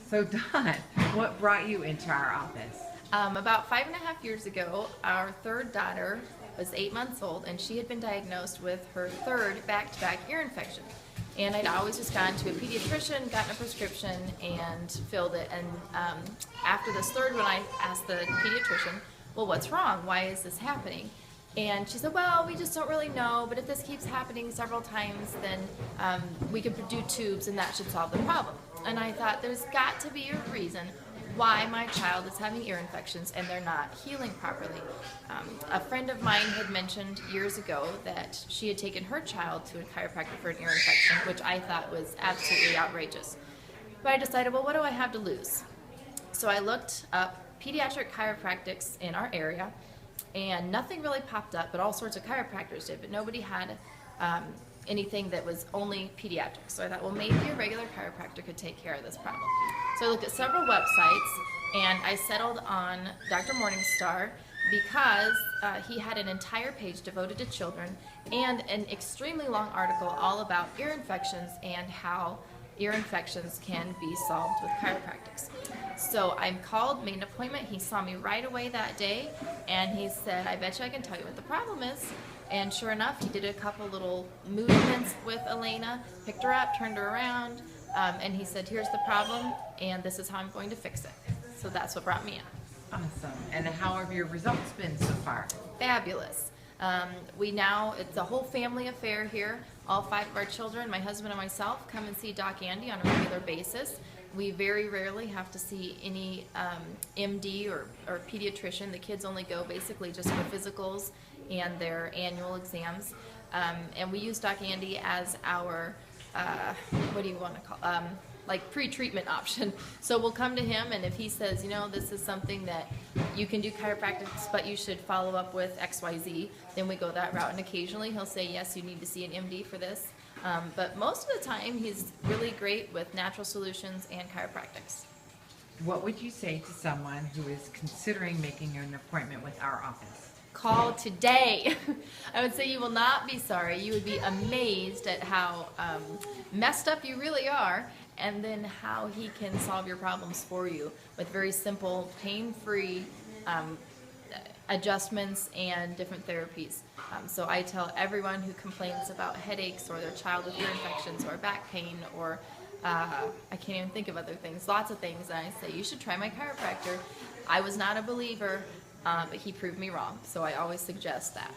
So Dawn, what brought you into our office? About 5.5 years ago, our third daughter was 8 months old, and she had been diagnosed with her third back-to-back ear infection. And I'd always just gone to a pediatrician, gotten a prescription, and filled it. And after this third one, I asked the pediatrician, well, what's wrong? Why is this happening? And she said, well, we just don't really know, but if this keeps happening several times, then we could do tubes and that should solve the problem. And I thought, there's got to be a reason why my child is having ear infections and they're not healing properly. A friend of mine had mentioned years ago that she had taken her child to a chiropractor for an ear infection, which I thought was absolutely outrageous. But I decided, well, what do I have to lose? So I looked up pediatric chiropractics in our area, and nothing really popped up, but all sorts of chiropractors did, but nobody had anything that was only pediatric. So I thought, well, maybe a regular chiropractor could take care of this problem. So I looked at several websites, and I settled on Dr. Morningstar because he had an entire page devoted to children and an extremely long article all about ear infections and how ear infections can be solved with chiropractics. So I called, made an appointment. He saw me right away that day, and he said, I bet you I can tell you what the problem is. And sure enough, he did a couple little movements with Elena, picked her up, turned her around, and he said, here's the problem, and this is how I'm going to fix it. So that's what brought me in. Awesome. And how have your results been so far? Fabulous. It's a whole family affair here. All 5 of our children, my husband and myself, come and see Doc Andy on a regular basis. We very rarely have to see any MD or pediatrician. The kids only go basically just for physicals and their annual exams. And we use Doc Andy as our, what do you want to call, like pre-treatment option. So we'll come to him, and if he says, you know, this is something that you can do chiropractics, but you should follow up with XYZ, then we go that route. And occasionally he'll say, yes, you need to see an MD for this. But most of the time, he's really great with natural solutions and chiropractics. What would you say to someone who is considering making an appointment with our office? Call today. I would say you will not be sorry. You would be amazed at how messed up you really are, and then how he can solve your problems for you with very simple, pain-free adjustments and different therapies. So I tell everyone who complains about headaches or their child with ear infections or back pain or I can't even think of other things, lots of things, and I say, you should try my chiropractor. I was not a believer, but he proved me wrong, so I always suggest that.